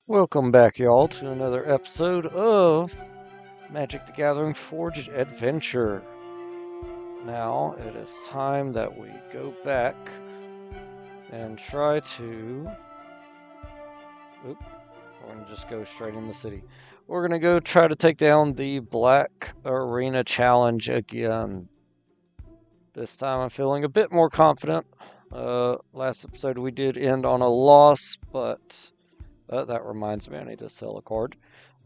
Welcome back, y'all, to another episode of Magic the Gathering Forge Adventure. Now, it is time that we go back and try to... Oop, we're going to just go straight in the city. We're going to go try to take down the Black Arena Challenge again. This time I'm feeling a bit more confident. Last episode we did end on a loss, but... that reminds me, I need to sell a card.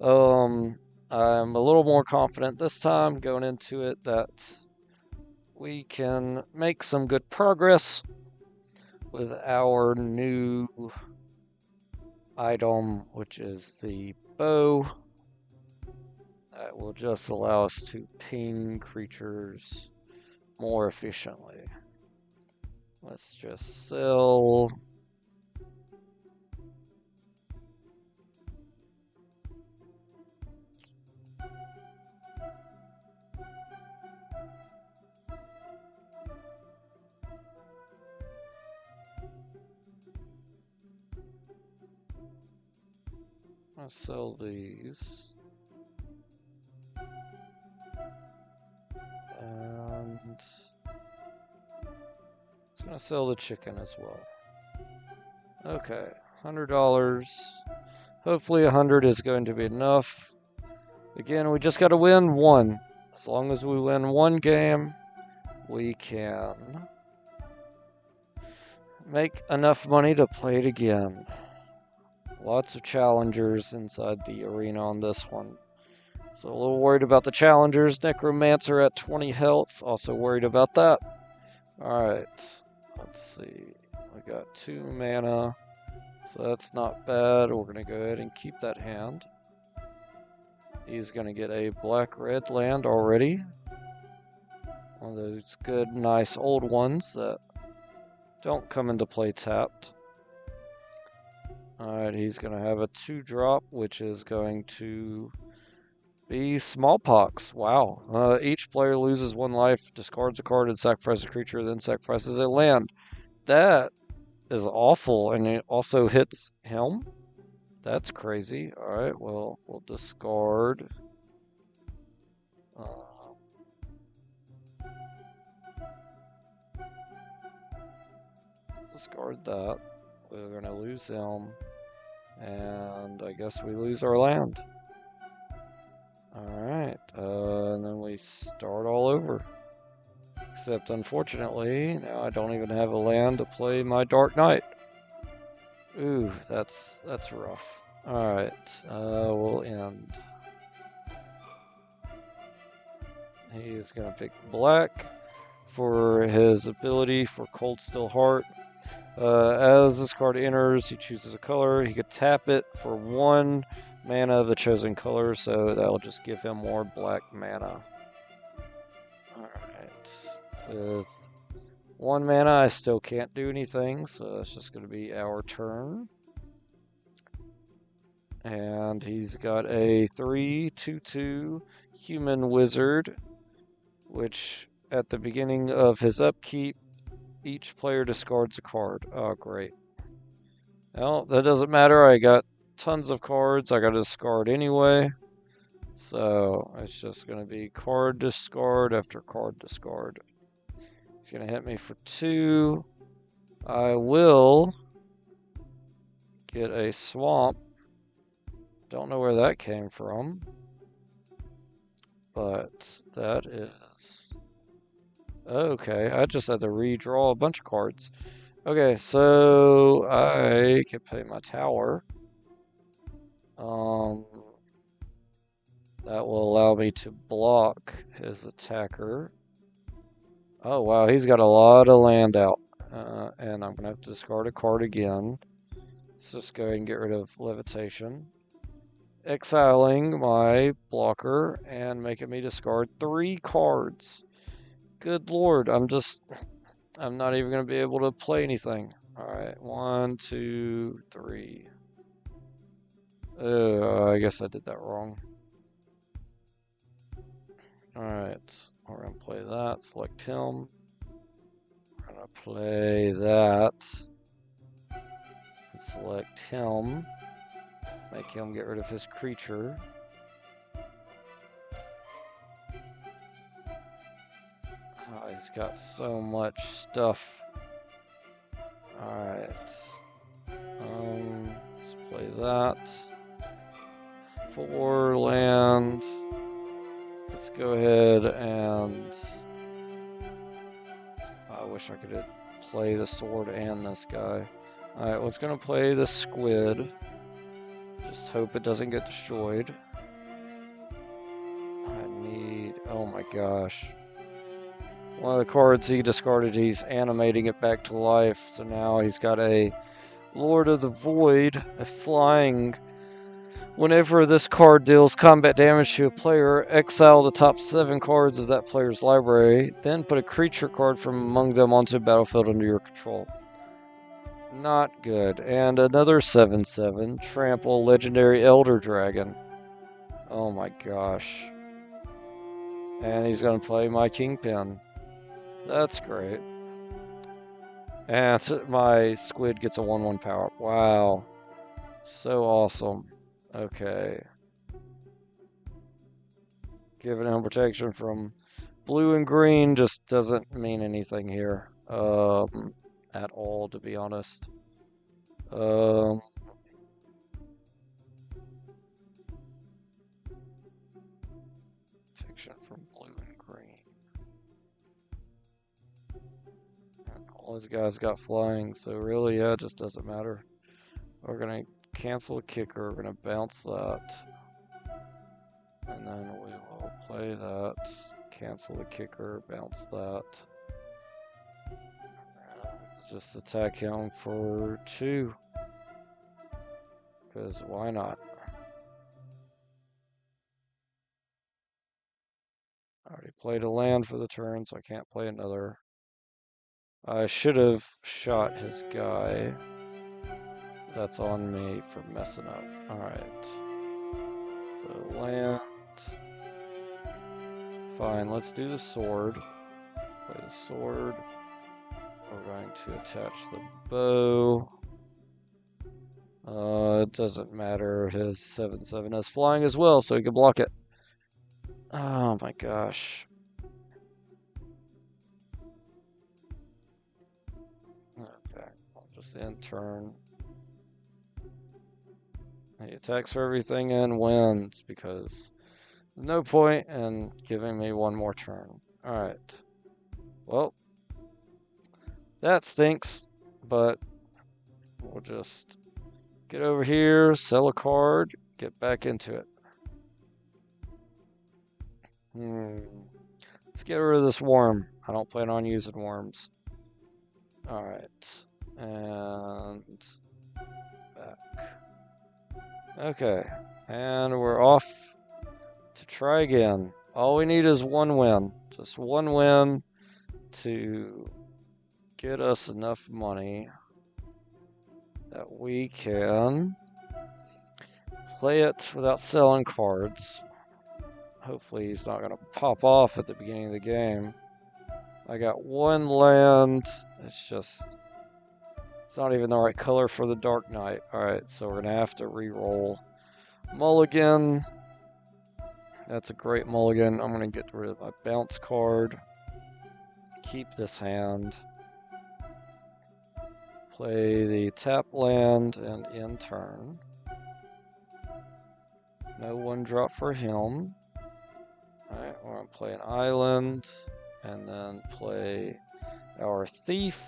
I'm a little more confident this time going into it that we can make some good progress with our new item, which is the bow. That will just allow us to ping creatures more efficiently. Let's just sell. Let's sell these. And it's going to sell the chicken as well. Okay, $100. Hopefully 100 is going to be enough. Again, we just got to win one. As long as we win one game, we can make enough money to play it again. Lots of challengers inside the arena on this one. So a little worried about the challengers. Necromancer at 20 health. Also worried about that. Alright. Let's see. We got 2 mana. So that's not bad. We're going to go ahead and keep that hand. He's going to get a black-red land already. One of those good, nice old ones that don't come into play tapped. Alright, he's going to have a 2-drop, which is going to be Smallpox. Wow. Each player loses 1 life, discards a card, and sacrifices a creature, then sacrifices a land. That is awful, and it also hits him. That's crazy. Alright, well, we'll discard. Discard that. We're going to lose him. And I guess we lose our land. Alright, and then we start all over. Except, unfortunately, now I don't even have a land to play my Dark Knight. Ooh, that's rough. Alright, we'll end. He's going to pick black for his ability for Cold Still Heart. As this card enters, he chooses a color. He could tap it for 1 mana of the chosen color, so that'll just give him more black mana. Alright. With 1 mana, I still can't do anything, so it's just going to be our turn. And he's got a 3/2/2 human wizard, which at the beginning of his upkeep, each player discards a card. Oh, great. Well, that doesn't matter. I got tons of cards I got to discard anyway. So it's just going to be card discard after card discard. He's going to hit me for 2. I will get a swamp. Don't know where that came from. But that is... Okay, I just had to redraw a bunch of cards. Okay, so I can pay my tower. That will allow me to block his attacker. Oh, wow, he's got a lot of land out. And I'm going to have to discard a card again. Let's just go ahead and get rid of Levitation. Exiling my blocker and making me discard 3 cards. Good lord, I'm not even going to be able to play anything. Alright, 1, 2, 3. I guess I did that wrong. Alright, we're going to play that, select him. We're going to play that. Select him. Make him get rid of his creature. Oh, he's got so much stuff. Alright. Let's play that. 4 land. Let's go ahead and... I wish I could play the sword and this guy. Alright, let's gonna play the squid. Just hope it doesn't get destroyed. I need... oh my gosh. One of the cards he discarded, he's animating it back to life. So now he's got a Lord of the Void, a flying. Whenever this card deals combat damage to a player, exile the top 7 cards of that player's library, then put a creature card from among them onto the battlefield under your control. Not good. And another 7/7, Trample Legendary Elder Dragon. Oh my gosh. And he's going to play my Kingpin. That's great. And my squid gets a 1/1 power. Wow. So awesome. Okay. Giving him protection from blue and green just doesn't mean anything here. At all, to be honest. Protection from blue and green. And all these guys got flying, so really, yeah, it just doesn't matter. We're gonna cancel a kicker, we're gonna bounce that. And then we will play that, cancel the kicker, bounce that. Just attack him for 2. Because why not? I already played a land for the turn, so I can't play another. I should have shot his guy. That's on me for messing up. Alright. So land. Fine, let's do the sword. Play the sword. We're going to attach the bow. It doesn't matter. His 7/7 has flying as well, so he can block it. Oh my gosh. Okay, I'll just end turn. He attacks for everything and wins because there's no point in giving me one more turn. Alright. Well, that stinks, but we'll just get over here, sell a card, get back into it. Let's get rid of this worm. I don't plan on using worms. Alright. And back. Okay. And we're off to try again. All we need is 1 win. Just 1 win to get us enough money that we can play it without selling cards. Hopefully he's not going to pop off at the beginning of the game. I got 1 land. It's not even the right color for the Dark Knight. Alright, so we're going to have to re-roll. Mulligan. That's a great mulligan. I'm going to get rid of my bounce card. Keep this hand. Play the tap land and end turn. No 1 drop for him. Alright, we're going to play an island and then play our thief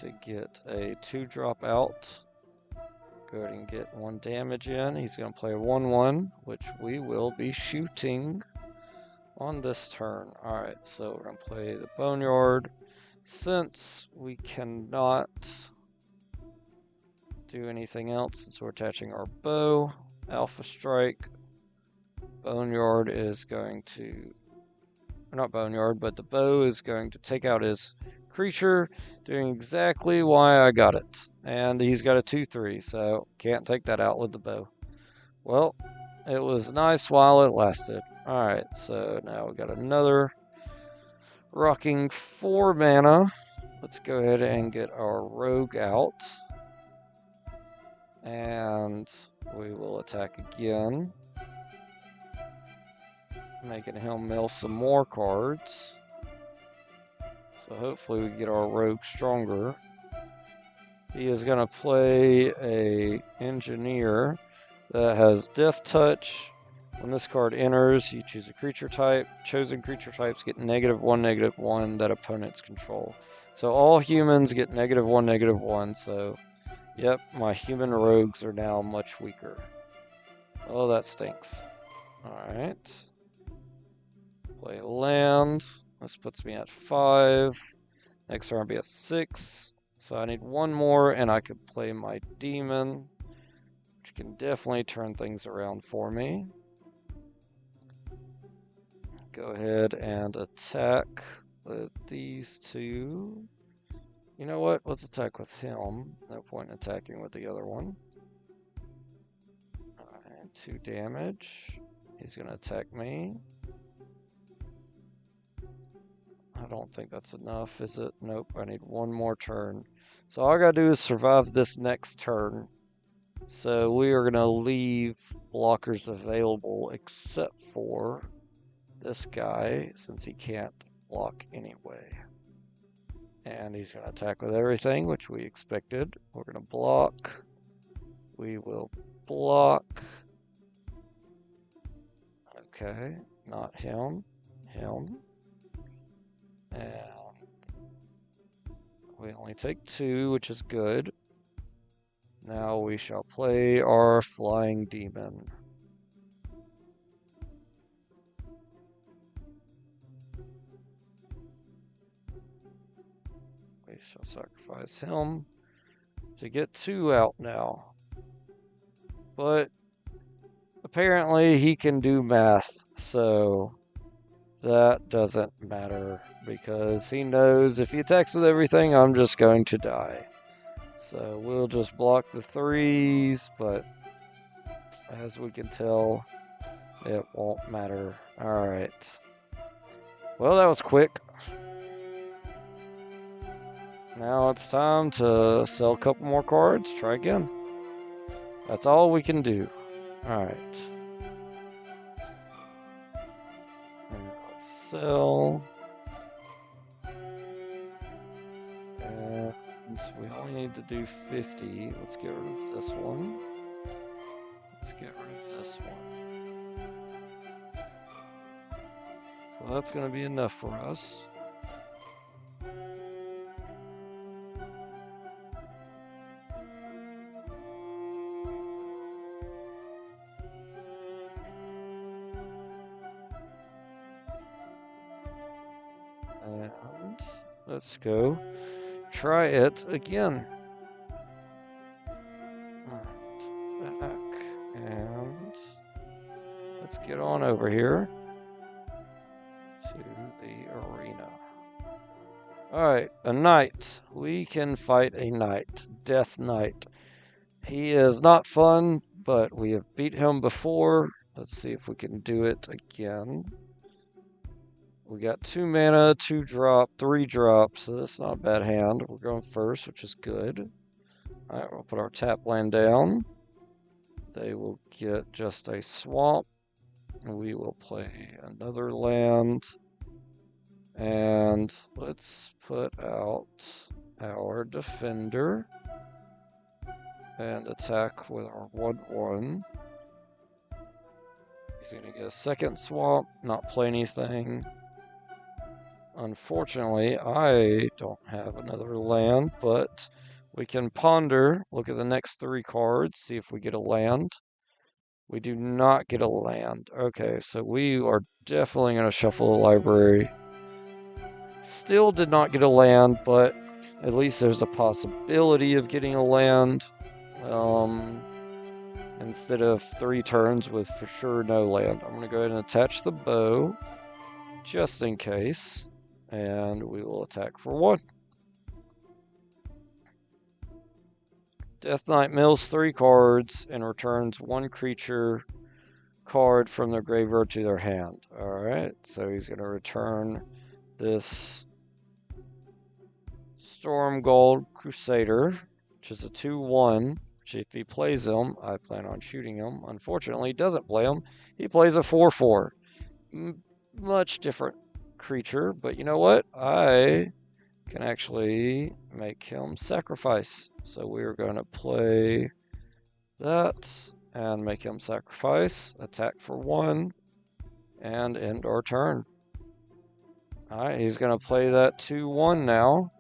to get a 2 drop out. Go ahead and get 1 damage in. He's going to play a 1/1, which we will be shooting on this turn. Alright, so we're going to play the Boneyard. Since we cannot do anything else, since we're attaching our bow, Alpha Strike, Boneyard is going to, not Boneyard, but the bow is going to take out his creature, doing exactly why I got it. And he's got a 2/3, so can't take that out with the bow. Well, it was nice while it lasted. Alright, so now we got another rocking 4 mana. Let's go ahead and get our rogue out. And we will attack again, making him mill some more cards. So hopefully we get our rogue stronger. He is going to play a engineer that has Death Touch. When this card enters, you choose a creature type. Chosen creature types get -1/-1 that opponents control. So all humans get -1/-1. So, yep, my human rogues are now much weaker. Oh, that stinks. Alright. Play land. This puts me at 5. Next turn I'll be at 6. So I need one more, and I could play my demon, which can definitely turn things around for me. Go ahead and attack with these two. You know what? Let's attack with him. No point in attacking with the other one. Alright, 2 damage. He's going to attack me. I don't think that's enough, is it? Nope, I need one more turn. So all I gotta do is survive this next turn. So we are gonna leave blockers available except for this guy, since he can't block anyway. And he's gonna attack with everything, which we expected. We're gonna block. We will block. Okay, not him. Him. And we only take 2, which is good. Now we shall play our flying demon. We shall sacrifice him to get 2 out now. But apparently he can do math, so that doesn't matter, because he knows if he attacks with everything, I'm just going to die. So we'll just block the 3s, but as we can tell, it won't matter. Alright. Well, that was quick. Now it's time to sell a couple more cards, try again. That's all we can do. Alright. Sell. And we only need to do 50. Let's get rid of this one. Let's get rid of this one. So that's going to be enough for us. And let's go try it again. Alright, back. And let's get on over here to the arena. Alright, a knight. We can fight a knight. Death Knight. He is not fun, but we have beat him before. Let's see if we can do it again. We got 2 mana, 2 drop, 3 drops, so that's not a bad hand. We're going first, which is good. Alright, we'll put our tap land down. They will get just a swamp. We will play another land. And let's put out our defender. And attack with our 1/1. He's going to get a second swamp, not play anything. Unfortunately, I don't have another land, but we can ponder, look at the next 3 cards, see if we get a land. We do not get a land. Okay, so we are definitely going to shuffle the library. Still did not get a land, but at least there's a possibility of getting a land. Instead of 3 turns with for sure no land. I'm going to go ahead and attach the bow, just in case. And we will attack for 1. Death Knight mills 3 cards and returns 1 creature card from their graveyard to their hand. Alright, so he's going to return this Storm Gold Crusader, which is a 2/1, which if he plays him, I plan on shooting him. Unfortunately, he doesn't play him. He plays a 4/4. Much different creature, but you know what? I can actually make him sacrifice. So we're going to play that and make him sacrifice, attack for 1, and end our turn. Alright, he's going to play that 2/1 now.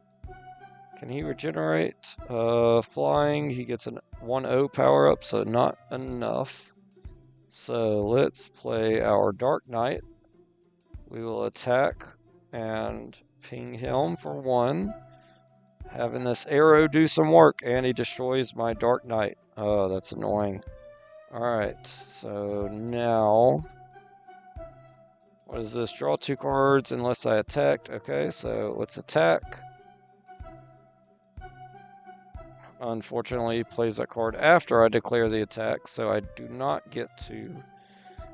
Can he regenerate? Flying, he gets a 1/0 power up, so not enough. So let's play our Dark Knight. We will attack and ping him for 1. Having this arrow do some work, and he destroys my Dark Knight. Oh, that's annoying. Alright, so now... what is this? Draw 2 cards unless I attacked. Okay, so let's attack. Unfortunately, he plays that card after I declare the attack, so I do not get to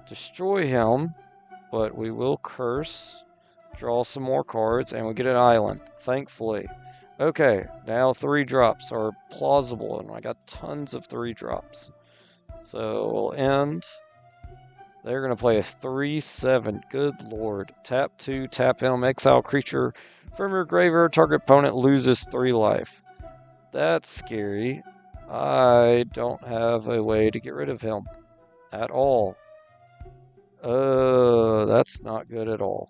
destroy him, but we will curse, draw some more cards, and we get an island, thankfully. Okay, now 3 drops are plausible, and I got tons of 3 drops. So we'll end. They're going to play a 3/7. Good lord. Tap 2, tap him, exile creature from your graveyard. Target opponent loses 3 life. That's scary. I don't have a way to get rid of him at all. That's not good at all.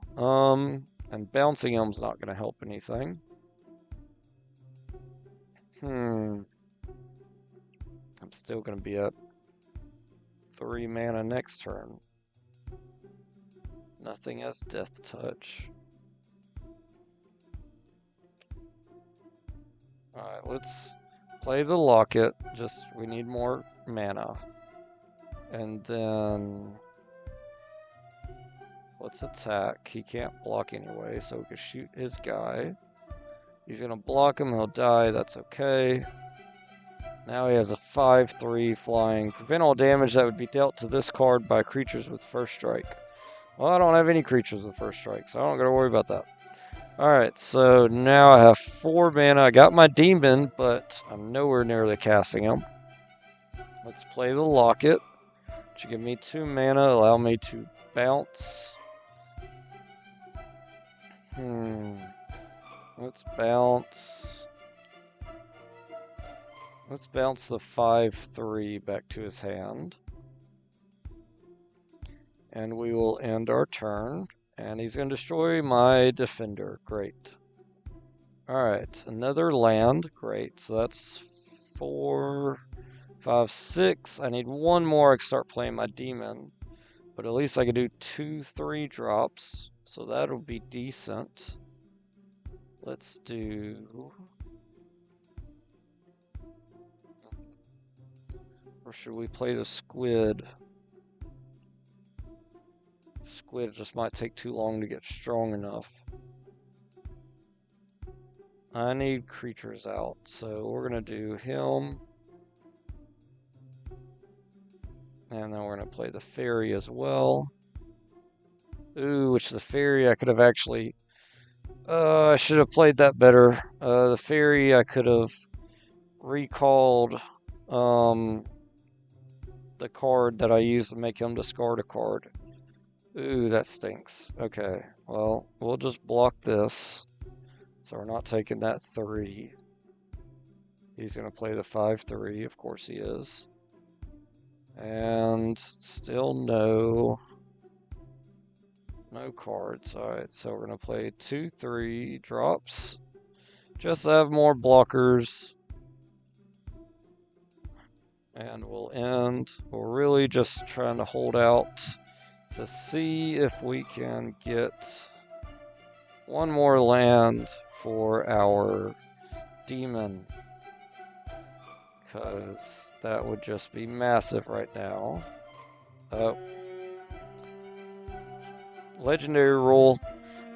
And bouncing him's not going to help anything. I'm still going to be at 3 mana next turn. Nothing has Death Touch. Alright, let's play the Locket. We need more mana. And then... let's attack. He can't block anyway, so we can shoot his guy. He's going to block him, he'll die, that's okay. Now he has a 5/3 flying. Prevent all damage that would be dealt to this card by creatures with first strike. Well, I don't have any creatures with first strike, so I don't got to worry about that. Alright, so now I have 4 mana. I got my demon, but I'm nowhere nearly casting him. Let's play the Locket, which give me 2 mana, allow me to bounce. Let's bounce. Let's bounce the 5/3 back to his hand. And we will end our turn. And he's going to destroy my defender. Great. Alright, another land. Great. So that's 4, 5, 6. I need 1 more. I can start playing my demon. But at least I can do 2 3 drops. So that'll be decent. Let's do... or should we play the squid? Squid just might take too long to get strong enough. I need creatures out, so we're going to do him. And then we're going to play the fairy as well. Ooh, which the fairy I could have actually... I should have played that better. The fairy I could have recalled the card that I used to make him discard a card. Ooh, that stinks. Okay, well, we'll just block this. So we're not taking that 3. He's going to play the 5/3, of course he is. And still no cards. Alright, so we're going to play 2 3 drops. Just to have more blockers. And we'll end. We're really just trying to hold out to see if we can get 1 more land for our demon, because that would just be massive right now. Oh, legendary rule.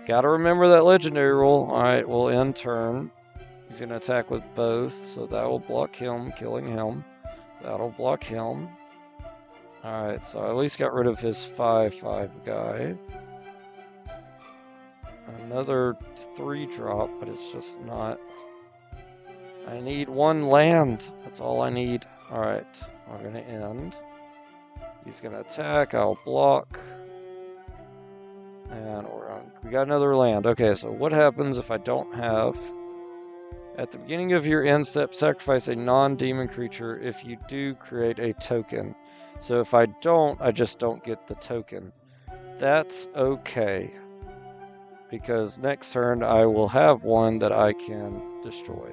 Gotta remember that legendary rule. Alright, we'll end turn. He's gonna attack with both, so that will block him, killing him. That'll block him. Alright, so I at least got rid of his 5/5 guy. Another 3 drop, but it's just not... I need 1 land. That's all I need. Alright, we're gonna end. He's gonna attack, I'll block. And we got another land. Okay, so what happens if I don't have... At the beginning of your end step, sacrifice a non-demon creature. If you do, create a token. So if I don't, I just don't get the token. That's okay, because next turn I will have one that I can destroy.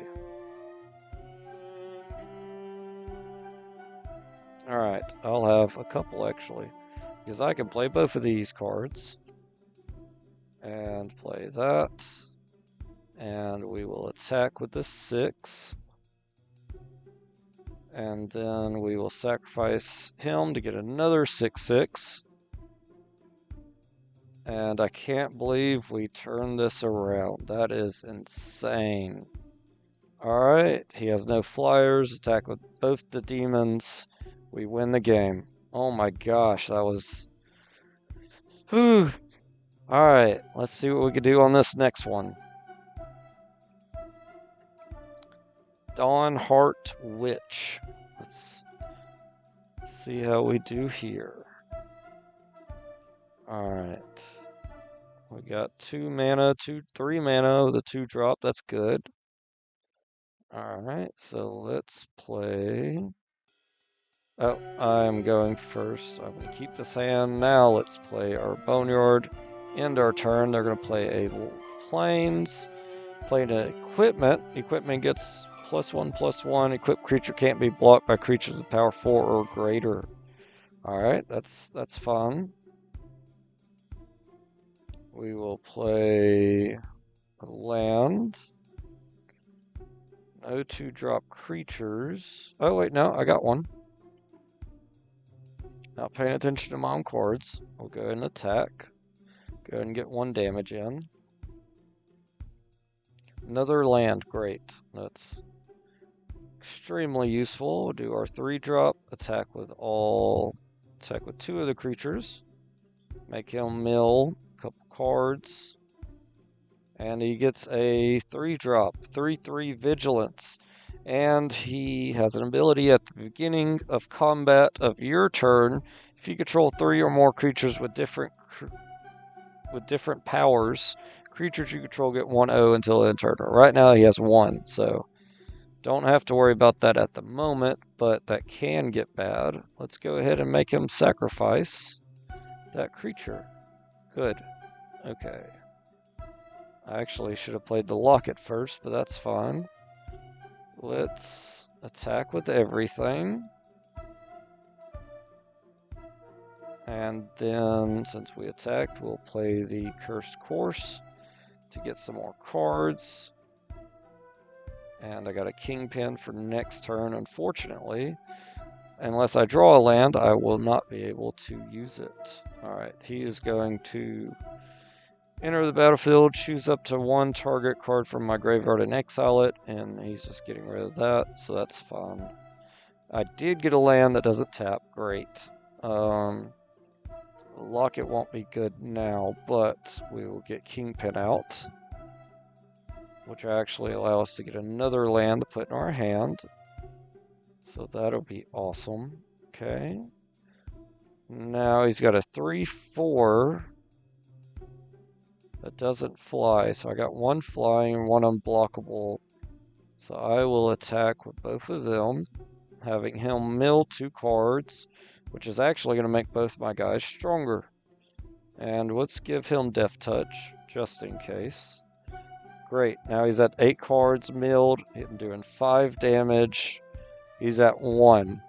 Alright, I'll have a couple actually, because I can play both of these cards. And play that. And we will attack with the 6. And then we will sacrifice him to get another 6/6. And I can't believe we turned this around. That is insane. Alright, he has no flyers. Attack with both the demons. We win the game. Oh my gosh, that was... Whew. Alright, let's see what we can do on this next one. Dawnheart Witch. Let's see how we do here. Alright. We got 2 mana, 3 mana with a 2-drop. That's good. Alright, so let's play... Oh, I'm going first. I'm going to keep this hand. Now let's play our Boneyard. End our turn. They're going to play a Plains. Play an Equipment. Equipment gets +1/+1. Equipped creature can't be blocked by creatures with power 4 or greater. Alright, that's fun. We will play a land. No 2-drop creatures. Oh, wait, no, I got one. Not paying attention to my own cards. We'll go ahead and attack. Go ahead and get 1 damage in. Another land, great. That's extremely useful. We'll do our 3-drop. Attack with 2 of the creatures. Make him mill a couple cards. And he gets a 3-drop, 3/3 Vigilance. And he has an ability at the beginning of combat of your turn. If you control 3 or more creatures with different powers, creatures you control get 1/0 until end turn. Right now he has 1, so don't have to worry about that at the moment, but that can get bad. Let's go ahead and make him sacrifice that creature. Good. Okay. I actually should have played the Locket first, but that's fine. Let's attack with everything. And then, since we attacked, we'll play the Cursed Course to get some more cards. And I got a Kingpin for next turn, unfortunately. Unless I draw a land, I will not be able to use it. Alright, he is going to enter the battlefield, choose up to 1 target card from my graveyard and exile it, and he's just getting rid of that, so that's fine. I did get a land that doesn't tap, great. Locket won't be good now, but we will get Kingpin out, which will actually allow us to get another land to put in our hand. So that'll be awesome. Okay. Now he's got a 3/4 that doesn't fly. So I got 1 flying and 1 unblockable. So I will attack with both of them, having him mill 2 cards, which is actually going to make both my guys stronger. And let's give him Death Touch, just in case. Great, now he's at 8 cards milled, doing 5 damage. He's at 1.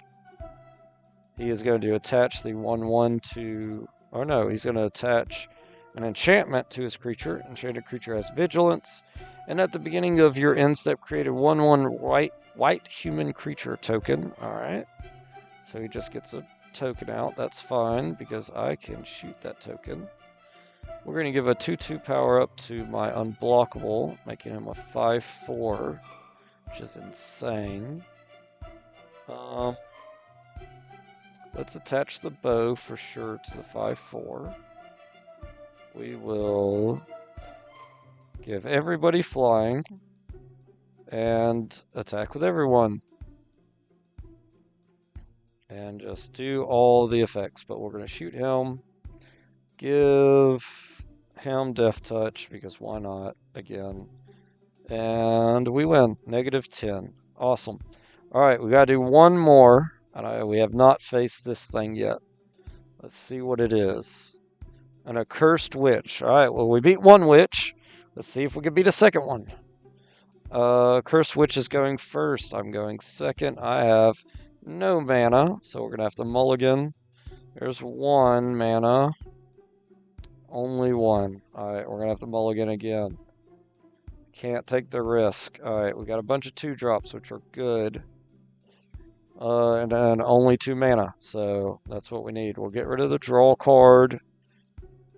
He is going to attach the 1/1 to... Oh no, he's going to attach an enchantment to his creature. Enchanted creature has Vigilance. And at the beginning of your end step, create a 1/1 white human creature token. Alright. So he just gets a token out. That's fine, because I can shoot that token. We're going to give a 2/2 power up to my unblockable, making him a 5/4, which is insane. Let's attach the bow for sure to the 5/4. We will give everybody flying and attack with everyone. and just do all the effects. But we're going to shoot him, give him Death Touch, because why not, again. And we win, -10. Awesome. Alright, we got to do one more, and we have not faced this thing yet. Let's see what it is. An Accursed Witch. Alright, well, we beat one witch. Let's see if we can beat a second one. Cursed Witch is going first. I'm going second. I have no mana, so we're going to have to mulligan. There's 1 mana. Only 1. Alright, we're going to have to mulligan again. Can't take the risk. Alright, we got a bunch of 2-drops, which are good. And then only 2 mana, so that's what we need. We'll get rid of the draw card.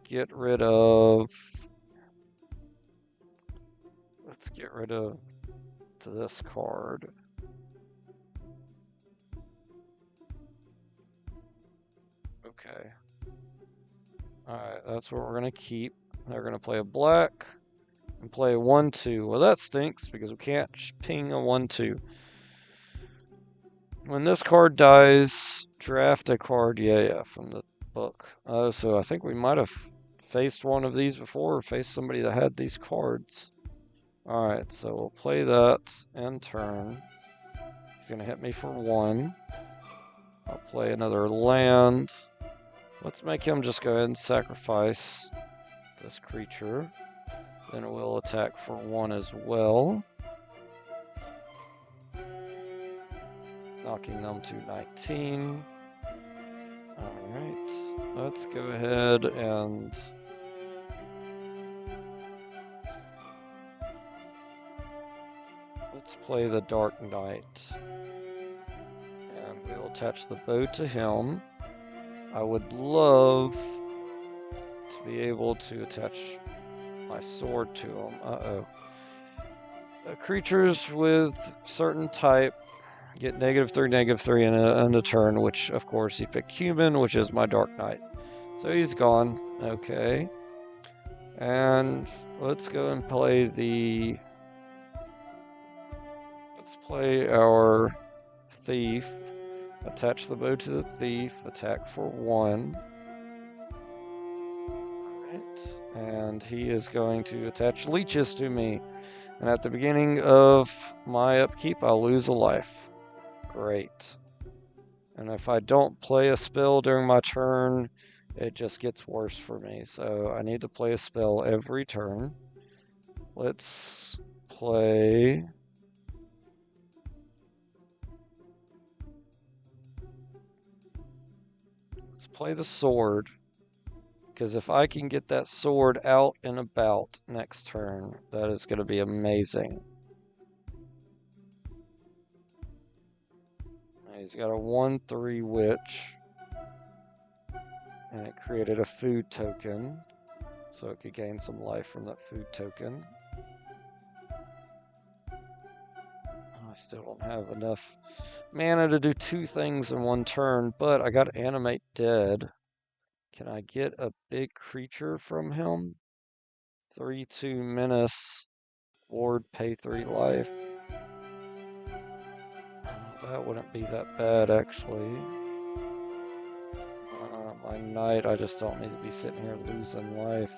Get rid of... Let's get rid of this card. Okay. Alright, that's what we're going to keep. They're going to play a black and play a 1-2. Well, that stinks because we can't ping a 1-2. When this card dies, draft a card, yeah, from the book. So I think we might have faced one of these before, or faced somebody that had these cards. Alright, so we'll play that end turn. He's going to hit me for 1. I'll play another land. Let's make him just go ahead and sacrifice this creature. Then we'll attack for 1 as well. Knocking them to 19. Alright, let's go ahead and... let's play the Dark Knight. And we'll attach the bow to him. I would love to be able to attach my sword to him. Uh-oh. Creatures with certain type get -3/-3 in a turn, which, of course, he picked human, which is my Dark Knight. So he's gone. Okay. And let's go and play the... let's play our thief. Attach the bow to the thief. Attack for 1. Alright. And he is going to attach leeches to me. And at the beginning of my upkeep, I'll lose a life. Great. And if I don't play a spell during my turn, it just gets worse for me. So I need to play a spell every turn. Let's play... let's play the sword. Because if I can get that sword out and about next turn, that is going to be amazing. He's got a 1/3 witch. And it created a food token. So it could gain some life from that food token. I still don't have enough mana to do 2 things in 1 turn, but I got Animate Dead. Can I get a big creature from him? 3/2 menace. Ward, pay 3 life. That wouldn't be that bad, actually. My knight, I just don't need to be sitting here losing life.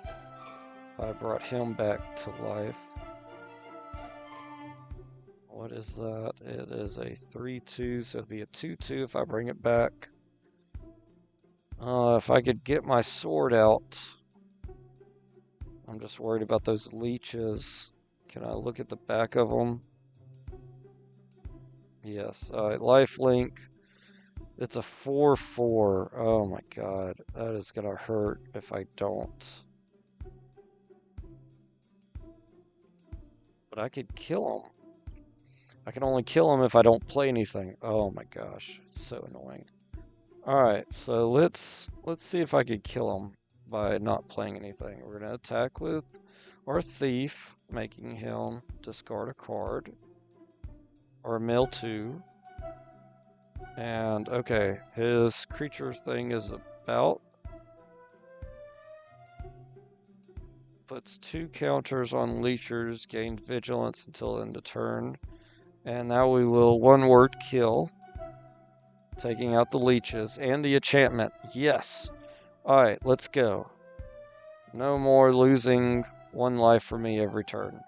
I brought him back to life. What is that? It is a 3/2, so it'd be a 2/2 if I bring it back. If I could get my sword out. I'm just worried about those leeches. Can I look at the back of them? Yes. Lifelink. It's a 4/4. Oh my god. That is going to hurt if I don't. But I could kill him. I can only kill him if I don't play anything. Oh my gosh. It's so annoying. Alright, so let's see if I could kill him by not playing anything. We're going to attack with our thief, making him discard a card. Or mill 2. And, okay, his creature thing is about. Puts 2 counters on leechers, gained vigilance until end of turn. And now we will 1-word kill Taking out the leeches and the enchantment. Yes. Alright, let's go. No more losing 1 life for me every turn.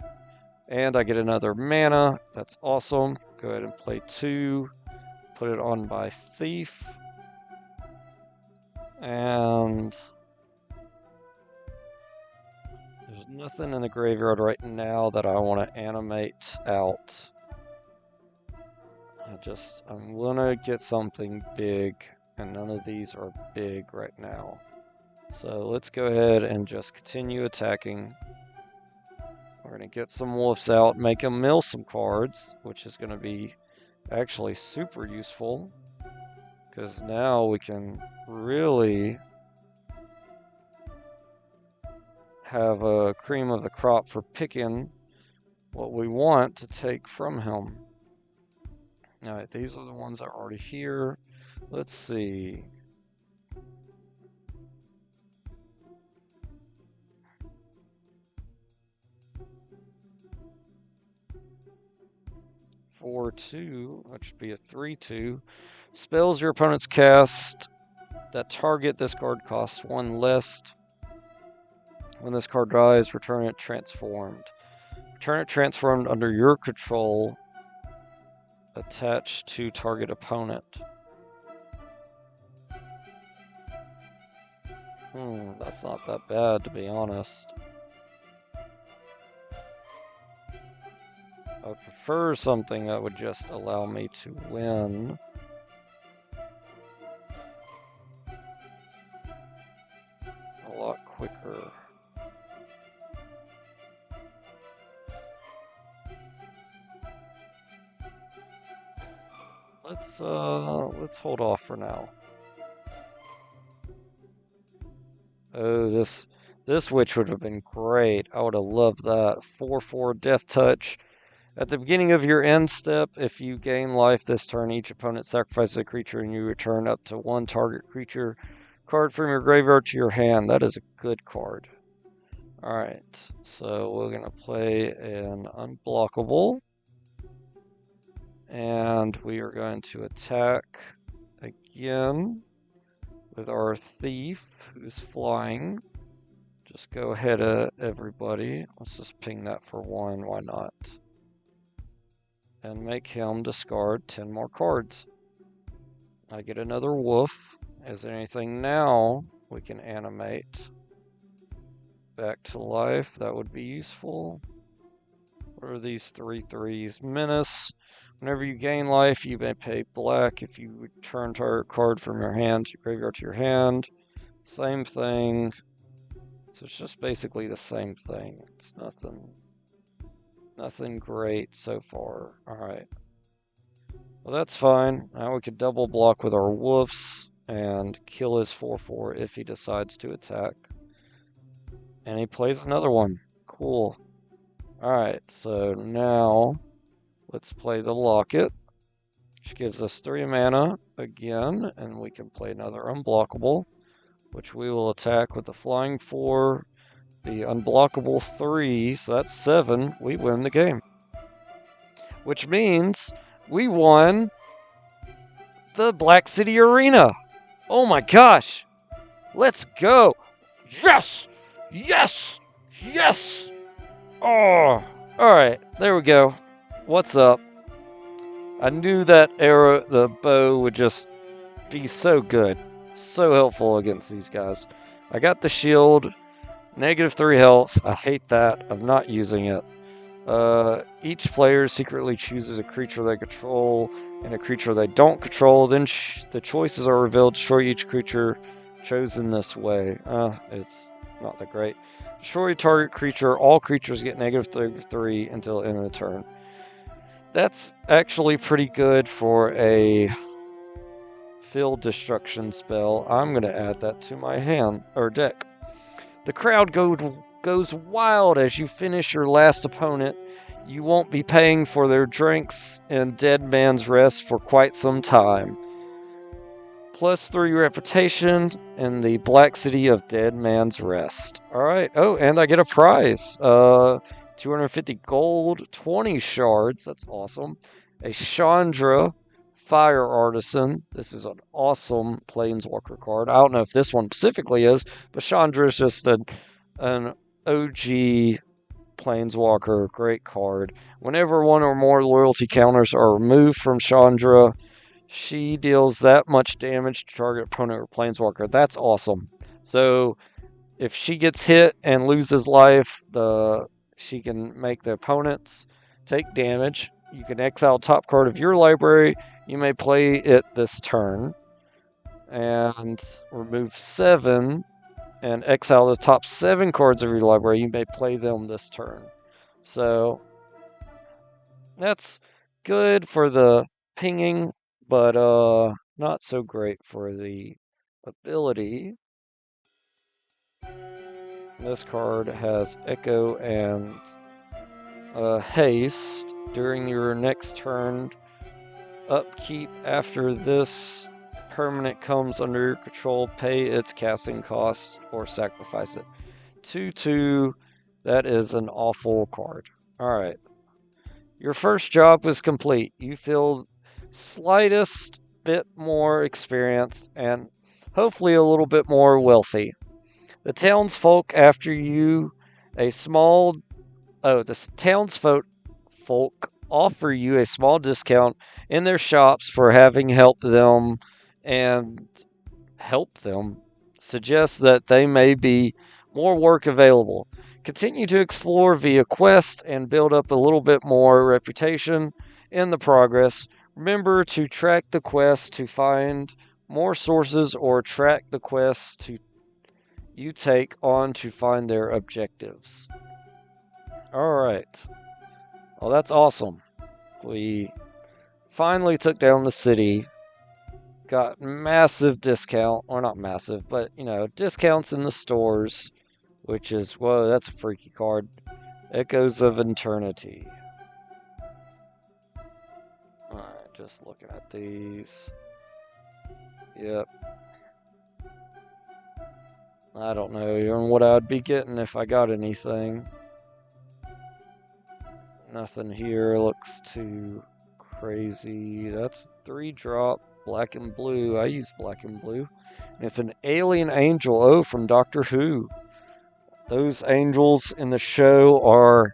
And I get another mana. That's awesome. Go ahead and play 2. Put it on by Thief. And there's nothing in the graveyard right now that I want to animate out. I'm gonna get something big, and none of these are big right now. So let's go ahead and just continue attacking. We're gonna get some wolves out, make them mill some cards, which is gonna be actually super useful, because now we can really have a cream of the crop for picking what we want to take from him. Alright, these are the ones that are already here. Let's see. Four, 2, which would be a 3/2. Spells your opponent's cast that target this card costs 1 less. When this card dies, return it transformed. Return it transformed under your control, attached to target opponent. That's not that bad, to be honest. I would prefer something that would just allow me to win. A lot quicker. Let's hold off for now. Oh, this witch would have been great. I would have loved that. 4/4 Death Touch. At the beginning of your end step, if you gain life this turn, each opponent sacrifices a creature and you return up to 1 target creature card from your graveyard to your hand. That is a good card. Alright, so we're going to play an unblockable. And we are going to attack again with our Thief, who's flying. Just go ahead of everybody. Let's just ping that for 1, why not? And make him discard 10 more cards. I get another wolf. Is there anything now we can animate back to life that would be useful? What are these 3/3s? Menace. Whenever you gain life, you may pay black. If you return target card from your hand to your graveyard to your hand, same thing. So it's just basically the same thing. It's nothing great so far. Alright. Well, that's fine. Now we could double block with our wolves and kill his 4/4 if he decides to attack. And he plays another one. Cool. Alright, so now let's play the Locket, which gives us 3 mana again, and we can play another unblockable, which we will attack with the flying 4, the unblockable 3, so that's 7. We win the game. Which means we won the Black City Arena. Oh my gosh! Let's go! Yes! Yes! Yes! Oh! Alright, there we go. What's up? I knew that arrow, the bow, would just be so good. So helpful against these guys. I got the shield. -3 health. I hate that. I'm not using it. Each player secretly chooses a creature they control and a creature they don't control. Then the choices are revealed. Destroy each creature chosen this way. It's not that great. Destroy target creature. All creatures get -3 until the end of the turn. That's actually pretty good for a field destruction spell. I'm going to add that to my hand or deck. The crowd goes wild as you finish your last opponent. You won't be paying for their drinks and Dead Man's Rest for quite some time. +3 reputation in the Black City of Dead Man's Rest. Alright, oh, and I get a prize. 250 gold, 20 shards, that's awesome. A Chandra, Fire Artisan. This is an awesome Planeswalker card. I don't know if this one specifically is, but Chandra is just an OG Planeswalker. Great card. Whenever one or more loyalty counters are removed from Chandra, she deals that much damage to target opponent or Planeswalker. That's awesome. So if she gets hit and loses life, she can make the opponents take damage. You can exile top card of your library. You may play it this turn and remove 7 and exile the top 7 cards of your library. You may play them this turn. So that's good for the pinging, but not so great for the ability. This card has Echo and haste. During your next turn, upkeep after this permanent comes under your control, pay its casting cost or sacrifice it. 2/2, that is an awful card. Alright. Your first job was complete. You feel slightest bit more experienced and hopefully a little bit more wealthy. The townsfolk after you a small the townsfolk offer you a small discount in their shops for having helped them, and help them suggests that they may be more work available. Continue to explore via quests and build up a little bit more reputation in the progress. Remember to track the quests to find more sources or track the quests to you take on to find their objectives. Alright. Well, that's awesome. We finally took down the city. Got massive discount. Or not massive, but, discounts in the stores. Which is, whoa, that's a freaky card. Echoes of Eternity. Alright, just looking at these. Yep. I don't know even what I'd be getting if I got anything. Nothing here looks too crazy. That's 3-drop, black and blue. I use black and blue. And it's an alien angel. From Doctor Who. Those angels in the show are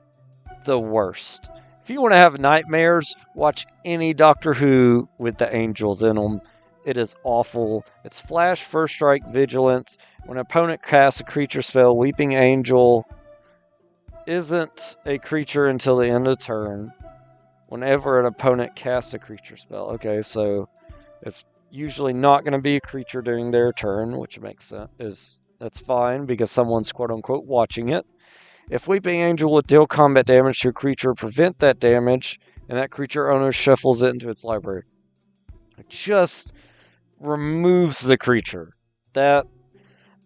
the worst. If you want to have nightmares, watch any Doctor Who with the angels in them. It is awful. It's flash, first strike, vigilance. When an opponent casts a creature spell, Weeping Angel isn't a creature until the end of the turn. Whenever an opponent casts a creature spell. Okay, so it's usually not going to be a creature during their turn, which makes sense. That's fine because someone's quote-unquote watching it. If Weeping Angel would deal combat damage to a creature, prevent that damage, and that creature owner shuffles it into its library. It just removes the creature. That,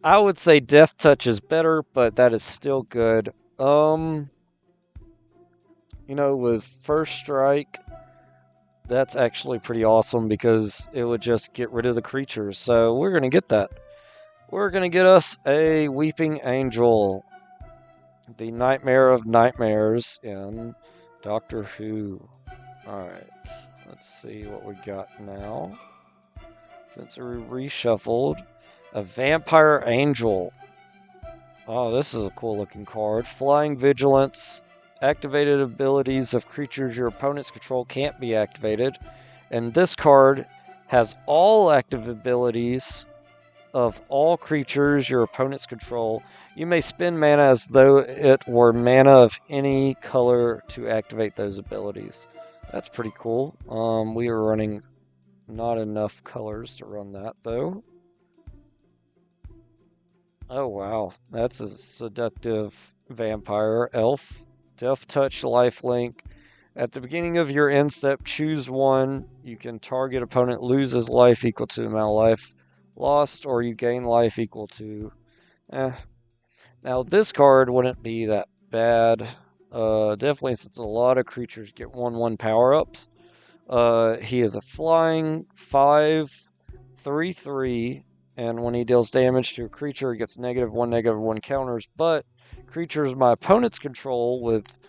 I would say Death Touch is better, but that is still good. With First Strike, that's actually pretty awesome because it would just get rid of the creatures. So we're going to get that. We're going to get us a Weeping Angel. The Nightmare of Nightmares in Doctor Who. Alright, let's see what we got now. Since we reshuffled, a Vampire Angel. Oh, this is a cool looking card. Flying Vigilance. Activated abilities of creatures your opponents control can't be activated. And this card has all active abilities of all creatures your opponents control. You may spend mana as though it were mana of any color to activate those abilities. That's pretty cool. We are running not enough colors to run that, though. Oh, wow. That's a seductive vampire elf. Death Touch, lifelink. At the beginning of your end step, choose one. You can target opponent loses life equal to the amount of life lost, or you gain life equal to... Now, this card wouldn't be that bad. Definitely, since a lot of creatures get 1/1 power-ups. He is a flying 5/3/3, and when he deals damage to a creature, he gets -1/-1 counters, but creatures my opponents control with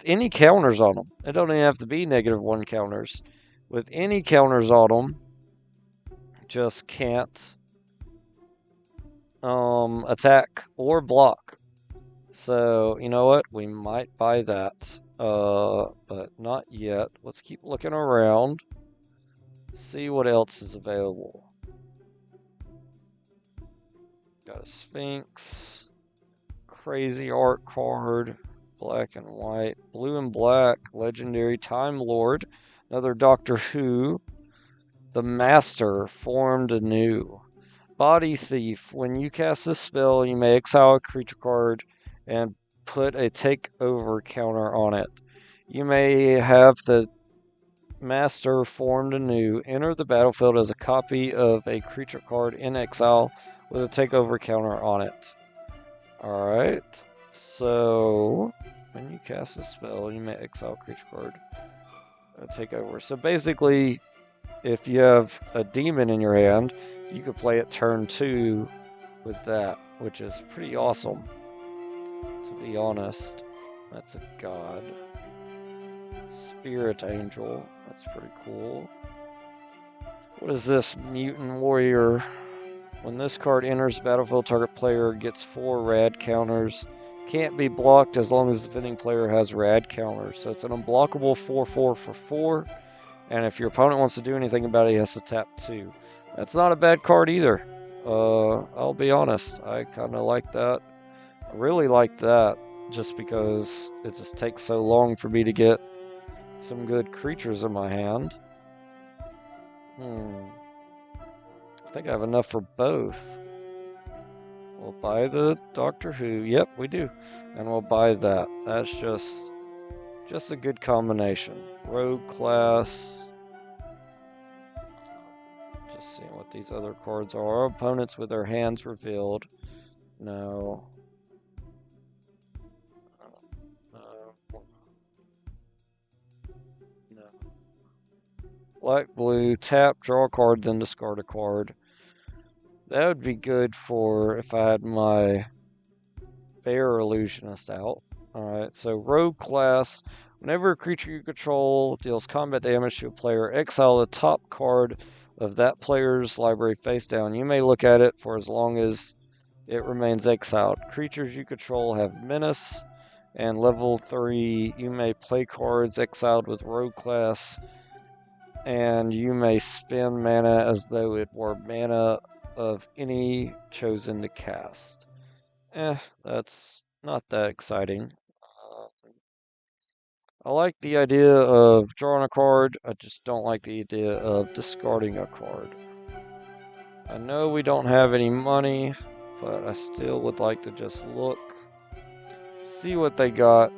any counters on them. It don't even have to be -1 counters. with any counters on them. Just can't attack or block. So, you know what? We might buy that. But not yet. Let's keep looking around. See what else is available. Got a Sphinx. Crazy art card. Black and white. Blue and black. Legendary Time Lord. Another Doctor Who. The Master formed anew. Body Thief. When you cast this spell, you may exile a creature card and put a takeover counter on it. You may have the Master formed anew enter the battlefield as a copy of a creature card in exile with a takeover counter on it. Alright, so when you cast a spell, you may exile a creature card and take over. So basically, if you have a demon in your hand, you could play it turn 2 with that, which is pretty awesome, to be honest. That's a god. Spirit Angel, that's pretty cool. What is this? Mutant Warrior. When this card enters the battlefield, target player gets 4 rad counters. Can't be blocked as long as the defending player has rad counters. So it's an unblockable 4/4 for 4. And if your opponent wants to do anything about it, he has to tap 2. That's not a bad card either. I'll be honest. I kind of like that. I really like that just because it just takes so long for me to get some good creatures in my hand. I think I have enough for both. We'll buy the Doctor Who. Yep, we do. And we'll buy that. That's just a good combination. Rogue class. Just seeing what these other cards are. Our opponents with their hands revealed. No. No. Black, blue, tap, draw a card, then discard a card. That would be good for if I had my Bear Illusionist out. Alright, so Rogue class. Whenever a creature you control deals combat damage to a player, exile the top card of that player's library face down. You may look at it for as long as it remains exiled. Creatures you control have Menace, and level 3, you may play cards exiled with Rogue class, and you may spend mana as though it were mana of any chosen to cast. That's not that exciting. I like the idea of drawing a card, I just don't like the idea of discarding a card. I know we don't have any money, but I still would like to just look, see what they got,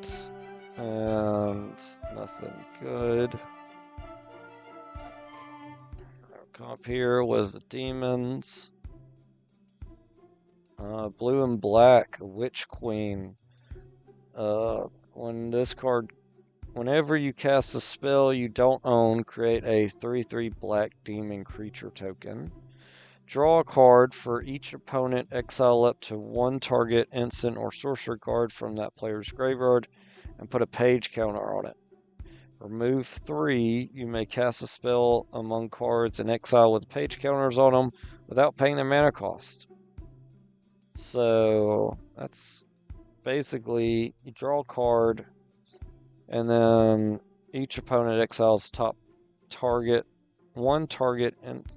and nothing good. Come up here was the demons. Blue and black, Witch Queen. Whenever you cast a spell you don't own, create a 3/3 black demon creature token. Draw a card for each opponent, exile up to 1 target instant or sorcery card from that player's graveyard, and put a page counter on it. Remove 3, you may cast a spell among cards in exile with page counters on them without paying their mana cost. So that's basically, you draw a card, and then each opponent exiles top target, 1 target, and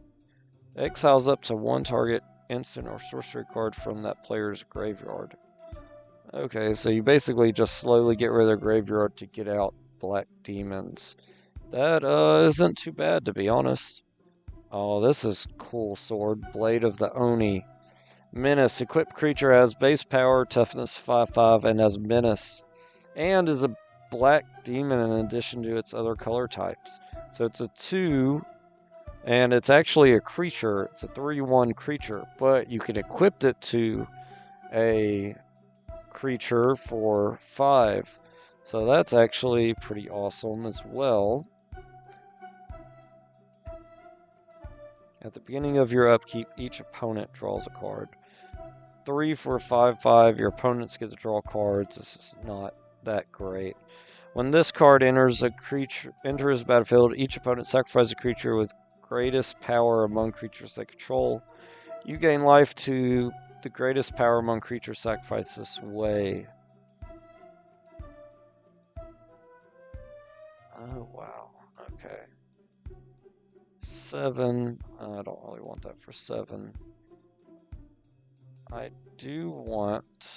exiles up to 1 target instant or sorcery card from that player's graveyard. Okay, so you basically just slowly get rid of their graveyard to get out black demons. That isn't too bad, to be honest. Oh, this is cool sword. Blade of the Oni. Menace. Equipped creature has base power, toughness 5/5, and has menace. And is a black demon in addition to its other color types. So it's a 2, and it's actually a creature. It's a 3/1 creature, but you can equip it to a creature for 5. So that's actually pretty awesome as well. At the beginning of your upkeep, each opponent draws a card. 3 for 5/5, your opponents get to draw cards. This is not that great. When this card enters the battlefield, each opponent sacrifices a creature with greatest power among creatures they control. You gain life to the greatest power among creatures sacrificed this way. Oh, wow. Okay. 7. I don't really want that for 7. I do want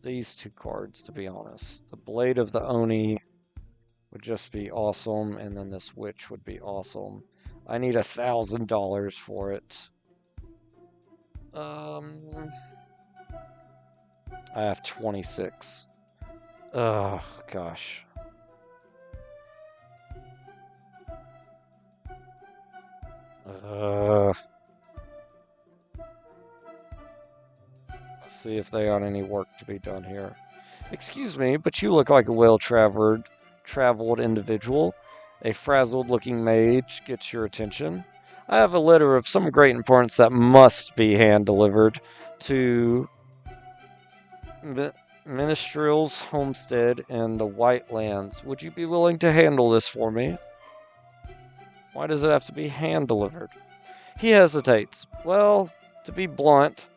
these 2 cards, to be honest. The Blade of the Oni would just be awesome, and then this Witch would be awesome. I need $1,000 for it. I have 26. Oh, gosh. Let's see if they got any work to be done here. Excuse me, but you look like a well-traveled individual. A frazzled-looking mage gets your attention. I have a letter of some great importance that must be hand-delivered to Minstrel's homestead in the White Lands. Would you be willing to handle this for me? Why does it have to be hand-delivered? He hesitates. Well, to be blunt,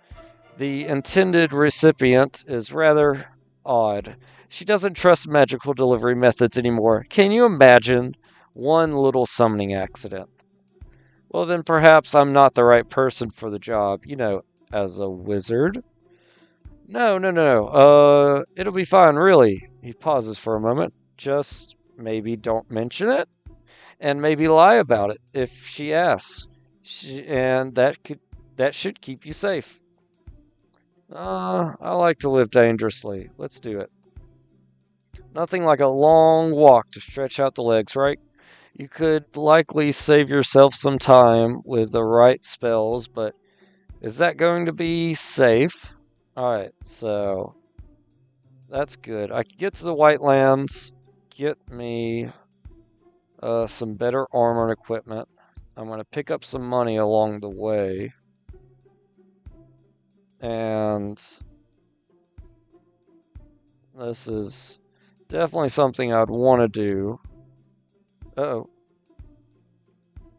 the intended recipient is rather odd. She doesn't trust magical delivery methods anymore. Can you imagine one little summoning accident? Well, then perhaps I'm not the right person for the job, as a wizard. No. It'll be fine, really. He pauses for a moment. Just maybe don't mention it, and maybe lie about it if she asks. And that should keep you safe. I like to live dangerously. Let's do it. Nothing like a long walk to stretch out the legs, right? You could likely save yourself some time with the right spells, but is that going to be safe? Alright, so that's good. I can get to the White Lands, get me some better armor and equipment. I'm going to pick up some money along the way. And this is definitely something I'd want to do. Uh-oh.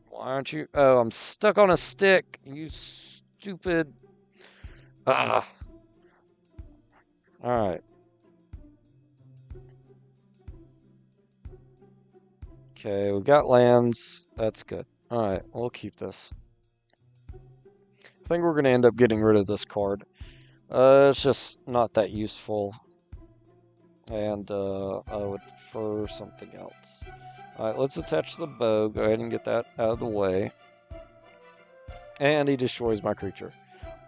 Why aren't you? Oh, I'm stuck on a stick. You stupid. Ah. Alright. Okay, we got lands. That's good. Alright, we'll keep this. I think we're going to end up getting rid of this card. It's just not that useful. And I would prefer something else. Alright, let's attach the bow. Go ahead and get that out of the way. And he destroys my creature.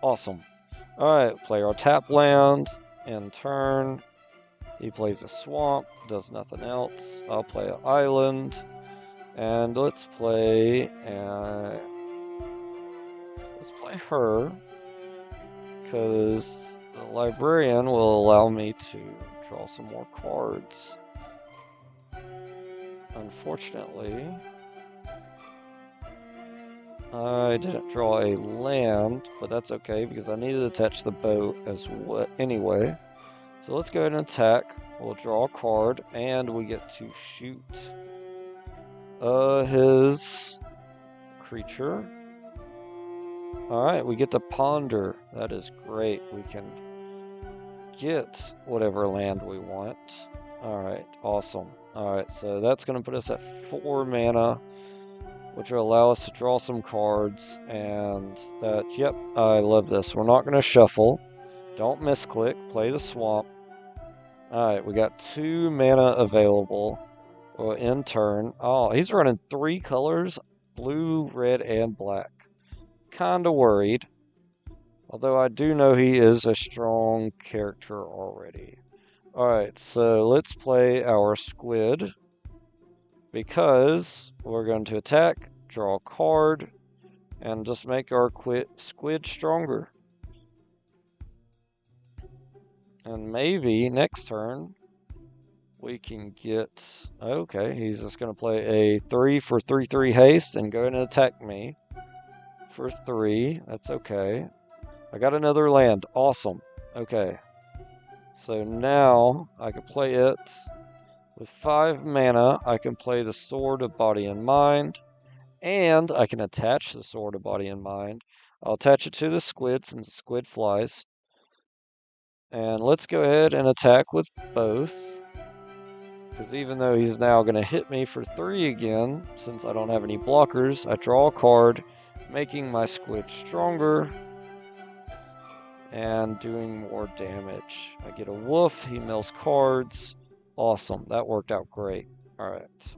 Awesome. Alright, play our tap land. In turn, he plays a swamp. Does nothing else. I'll play an island. And let's play her. Because the librarian will allow me to draw some more cards. Unfortunately, I didn't draw a land, but that's okay because I needed to attach the bow as well anyway. So let's go ahead and attack. We'll draw a card, and we get to shoot his creature. Alright, we get to ponder. That is great. We can get whatever land we want. Alright, awesome. Alright, so that's going to put us at 4 mana, which will allow us to draw some cards. And that, yep, I love this. We're not going to shuffle. Don't misclick. Play the swamp. Alright, we got 2 mana available in turn. Oh, he's running 3 colors, blue, red, and black. Kinda worried. Although I do know he is a strong character already. Alright, so let's play our squid. Because we're going to attack, draw a card, and just make our squid stronger. And maybe next turn we can get... Okay, he's just going to play a 3 for 3/3 haste and go ahead and attack me for 3. That's okay. I got another land. Awesome. Okay. So now I can play it With 5 mana, I can play the Sword of Body and Mind, and I can attach the Sword of Body and Mind. I'll attach it to the squid since the squid flies. And let's go ahead and attack with both. Because even though he's now going to hit me for 3 again, since I don't have any blockers, I draw a card, making my squid stronger and doing more damage. I get a wolf, he mills cards. Awesome, that worked out great. Alright.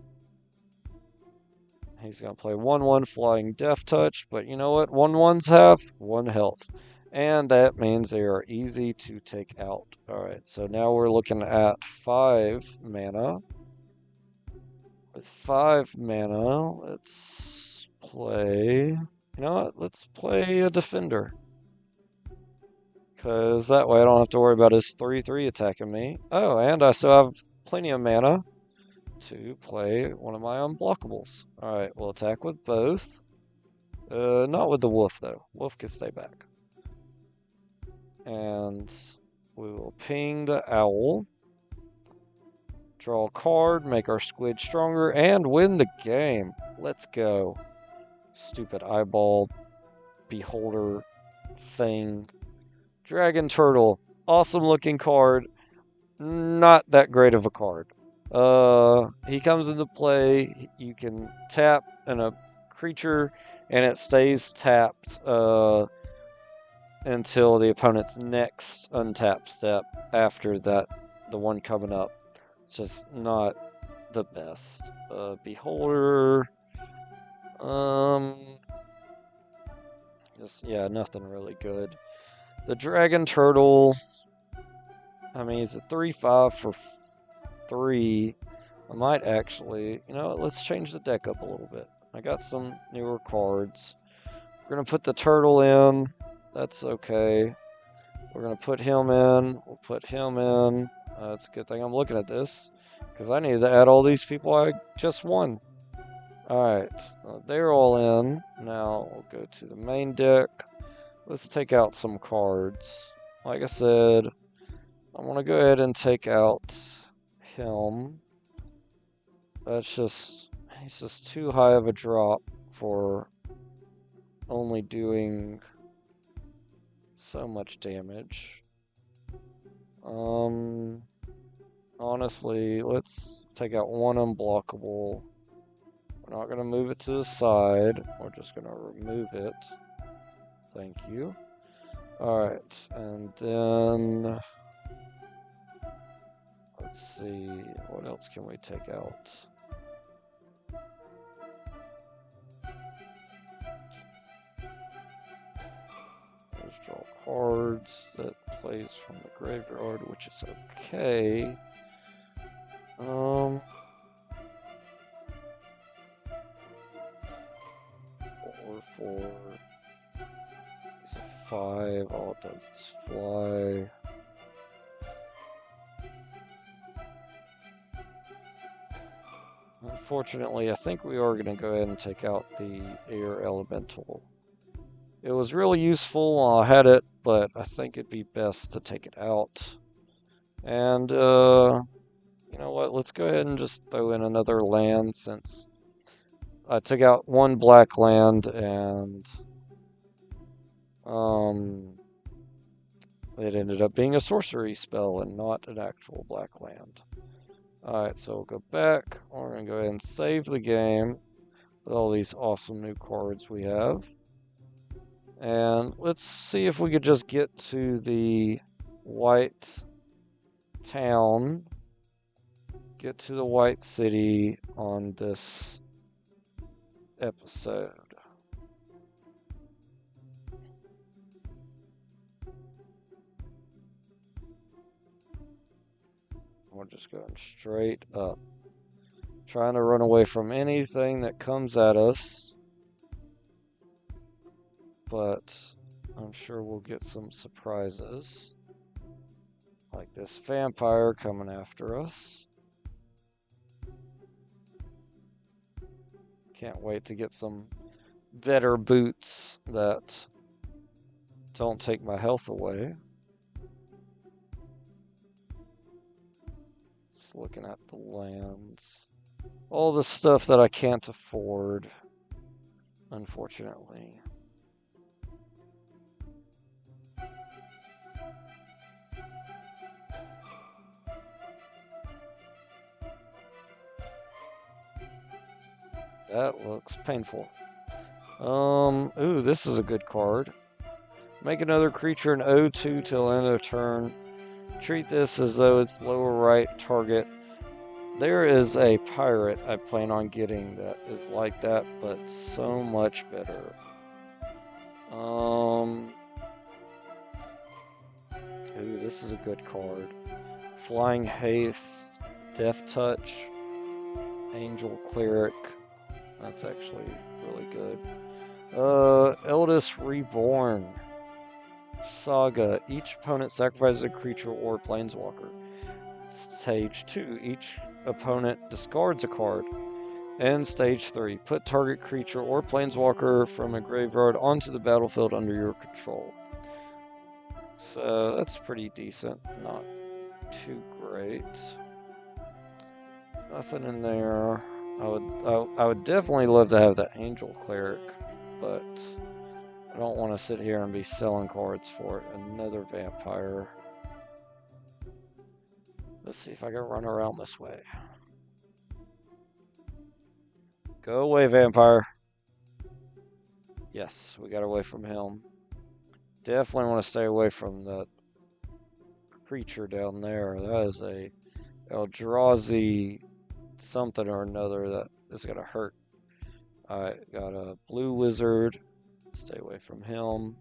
He's going to play 1/1 Flying Death Touch, but you know what? 1/1s have 1 health. And that means they are easy to take out. Alright, so now we're looking at 5 mana. With 5 mana, let's play... You know what? Let's play a Defender. Because that way I don't have to worry about his 3/3 attacking me. Oh, and I still have plenty of mana to play one of my unblockables. Alright, we'll attack with both. Not with the wolf, though. Wolf can stay back. And we will ping the owl. Draw a card, make our squid stronger, and win the game. Let's go. Stupid eyeball beholder thing. Dragon Turtle. Awesome looking card. Not that great of a card. He comes into play. You can tap a creature and it stays tapped until the opponent's next untap step after that, the one coming up. It's just not the best. Beholder. Yeah, nothing really good. The Dragon Turtle. I mean, he's a 3/5 for 3. I might actually, you know what, let's change the deck up a little bit. I got some newer cards. We're going to put the turtle in. That's okay. We're going to put him in. We'll put him in. It's a good thing I'm looking at this, because I need to add all these people I just won. Alright, they're all in. Now we'll go to the main deck. Let's take out some cards. Like I said, I want to go ahead and take out him. He's just too high of a drop for only doing so much damage. Honestly, let's take out one unblockable. We're not going to move it to the side. We're just going to remove it. Thank you. Alright, and then... Let's see, what else can we take out? Let's draw cards that plays from the graveyard, which is okay. 4 4. It's a 5. All it does is fly. Unfortunately, I think we are going to go ahead and take out the air elemental. It was really useful while I had it, but I think it'd be best to take it out. And, you know what? Let's go ahead and just throw in another land, since I took out one black land and it ended up being a sorcery spell and not an actual black land. Alright, so we'll go back. We're going to go ahead and save the game with all these awesome new cards we have. And let's see if we could just get to the white town. Get to the white city on this episode. We're just going straight up. Trying to run away from anything that comes at us. But I'm sure we'll get some surprises. Like this vampire coming after us. Can't wait to get some better boots that don't take my health away. Just looking at the lands. All the stuff that I can't afford, unfortunately. That looks painful. Ooh, this is a good card. Make another creature an 0/2 till end of turn. Treat this as though it's lower right target. There is a pirate I plan on getting that is like that, but so much better. Ooh, this is a good card. Flying Haste, Death Touch, Angel Cleric. That's actually really good. Eldest Reborn. Saga. Each opponent sacrifices a creature or planeswalker. Stage 2. Each opponent discards a card. And stage 3. Put target creature or planeswalker from a graveyard onto the battlefield under your control. So that's pretty decent. Not too great. Nothing in there. I would definitely love to have that Angel Cleric, but I don't want to sit here and be selling cards for it. Another Vampire. Let's see if I can run around this way. Go away, Vampire. Yes, we got away from him. Definitely want to stay away from that creature down there. That is a Eldrazi something or another that is going to hurt. Alright, got a blue wizard. Stay away from him.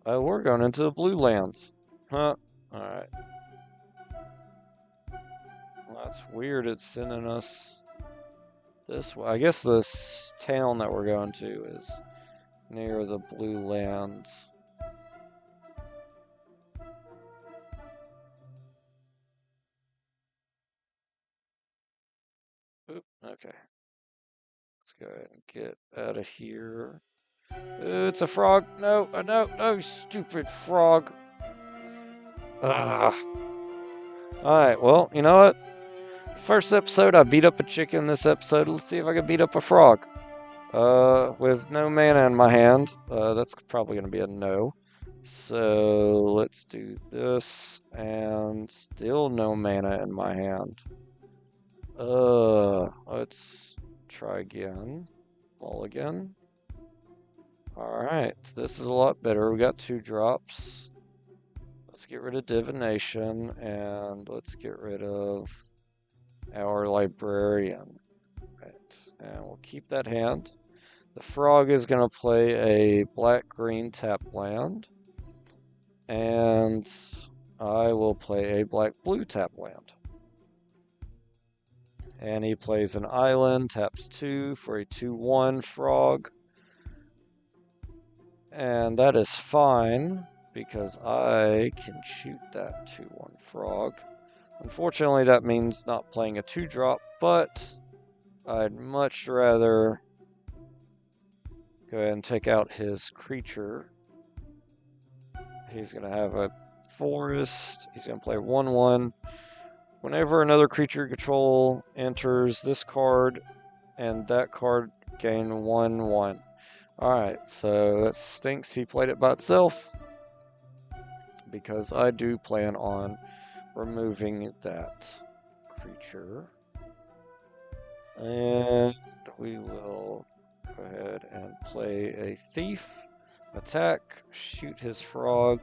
Oh, we're going into the blue lands. Huh? Alright. Well, that's weird. It's sending us this way. I guess this town that we're going to is near the blue lands. Oop, okay. Let's go ahead and get out of here. It's a frog. No, no, stupid frog. Ugh. Alright, well, you know what? First episode, I beat up a chicken. This episode, let's see if I can beat up a frog. With no mana in my hand. That's probably going to be a no. So, let's do this. And still no mana in my hand. Let's try again. Mulligan. Alright, this is a lot better. We got 2 drops. Let's get rid of Divination, and let's get rid of our Librarian. Right, and we'll keep that hand. The frog is going to play a black-green tap land, and I will play a black-blue tap land. And he plays an island, taps 2 for a 2/1 frog. And that is fine, because I can shoot that 2/1 frog. Unfortunately, that means not playing a 2-drop, but I'd much rather go ahead and take out his creature. He's going to have a forest. He's going to play 1/1. Whenever another creature control enters this card and that card, gain 1/1. Alright, so that stinks. He played it by itself, because I do plan on removing that creature. And we will go ahead and play a thief. Attack, shoot his frog.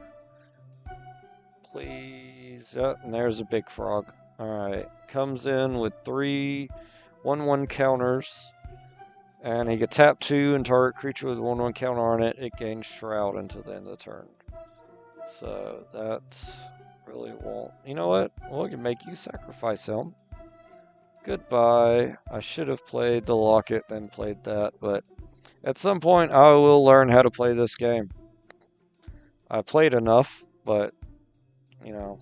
Please. Oh, and there's a big frog. Alright, comes in with 3 1/1 counters. And he can tap 2 and target creature with a 1/1 counter on it. It gains Shroud until the end of the turn. So that really won't. You know what? Well, we can make you sacrifice him. Goodbye. I should have played the Locket, then played that, but at some point I will learn how to play this game. I played enough, but, you know,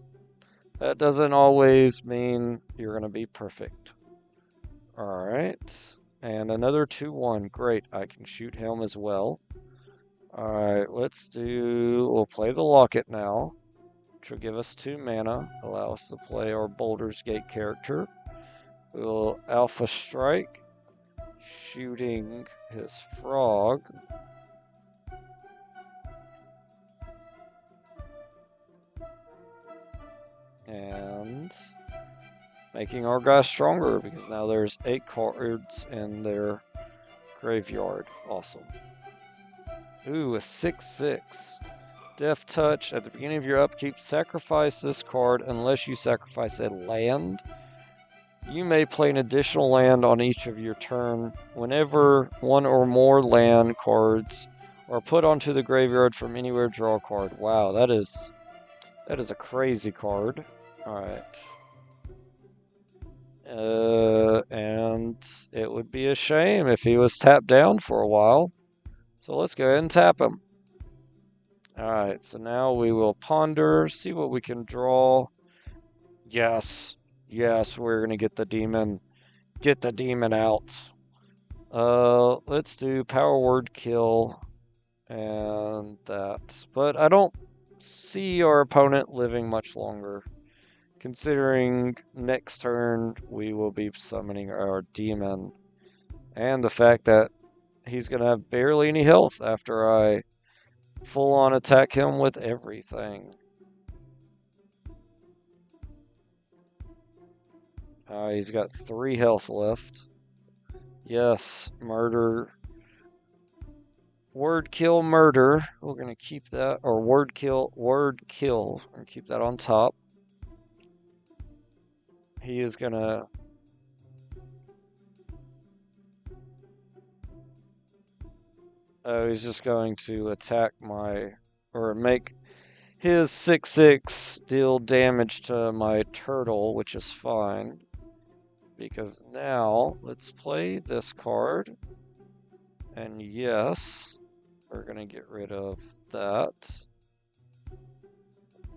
that doesn't always mean you're going to be perfect. Alright. And another 2/1. Great, I can shoot him as well. Alright, we'll play the Locket now. which will give us 2 mana, allow us to play our Baldur's Gate character. We will Alpha Strike, shooting his frog. And making our guy stronger, because now there's 8 cards in their graveyard. Awesome. Ooh, a 6/6. Death Touch. At the beginning of your upkeep, sacrifice this card unless you sacrifice a land. You may play an additional land on each of your turn. Whenever one or more land cards are put onto the graveyard from anywhere, draw a card. Wow, that is a crazy card. Alright. And it would be a shame if he was tapped down for a while. So let's go ahead and tap him. Alright, so now we will ponder, see what we can draw. Yes, we're gonna get the demon. Get the demon out. Let's do power word kill and that. But I don't see our opponent living much longer, considering next turn we will be summoning our demon. And the fact that he's gonna have barely any health after I full on attack him with everything. He's got 3 health left. Yes, murder. Word kill murder. We're gonna keep that, or word kill. We're gonna keep that on top. He is gonna he's just going to attack or make his 6/6 deal damage to my turtle, which is fine. Because now, let's play this card. And yes, we're going to get rid of that.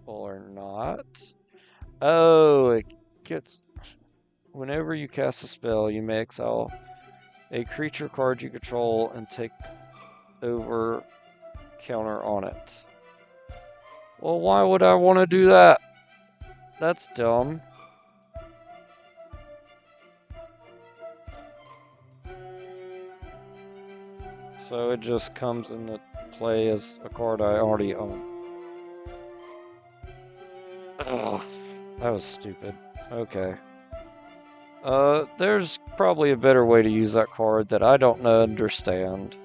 Or not. Oh, it gets... Whenever you cast a spell, you may exile a creature card you control and take over counter on it. Well, why would I want to do that? That's dumb. So it just comes into play as a card I already own. Ugh, that was stupid. Okay. There's probably a better way to use that card that I don't understand.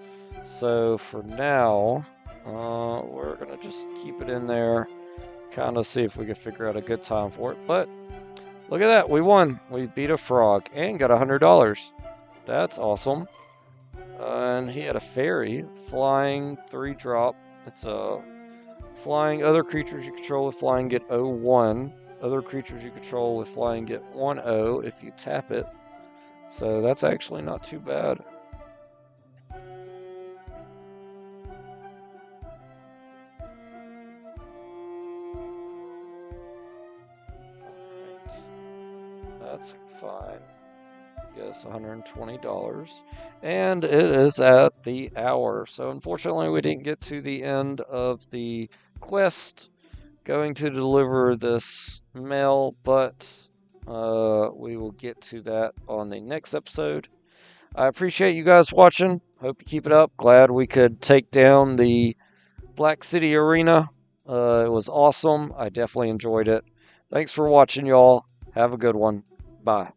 So for now, we're gonna just keep it in there, kind of see if we can figure out a good time for it. But look at that, we won. We beat a frog and got $100. That's awesome. And he had a fairy, flying 3-drop. It's a flying. Other creatures you control with flying get 0/1. Other creatures you control with flying get 1/0 if you tap it. So that's actually not too bad. Alright. That's fine. Yes, $120. And it is at the hour. So unfortunately we didn't get to the end of the quest going to deliver this mail, but we will get to that on the next episode. I appreciate you guys watching. Hope you keep it up. Glad we could take down the Black City Arena. It was awesome. I definitely enjoyed it. Thanks for watching, y'all. Have a good one. Bye.